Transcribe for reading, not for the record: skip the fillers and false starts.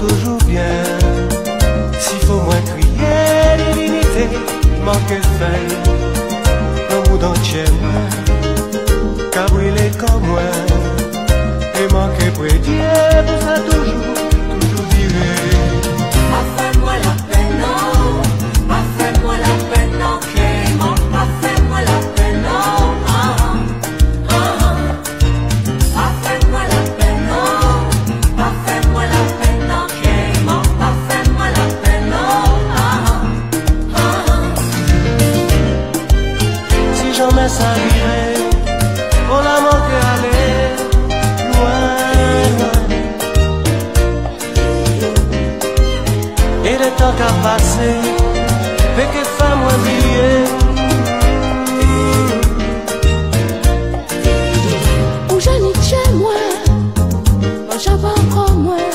toujours bien. S'il faut moins crier divinité, manque fait. L'amour d'entier moi, qu'a brûlé comme moi. Et manque près Dieu, pour ça toujours, toujours viré. Fais-moi la peine, non. Fais-moi la peine, non. Clément, fais-moi la peine, non. Fais-moi la peine, non. Fais-moi la peine, non. Clément, fais-moi la peine, non. Si jamais ça virait, on a manqué aller loin, loin. Et le temps qu'a passé, fait que femme oubliée. Où j'en ai chez moi, moi j'avais encore moins.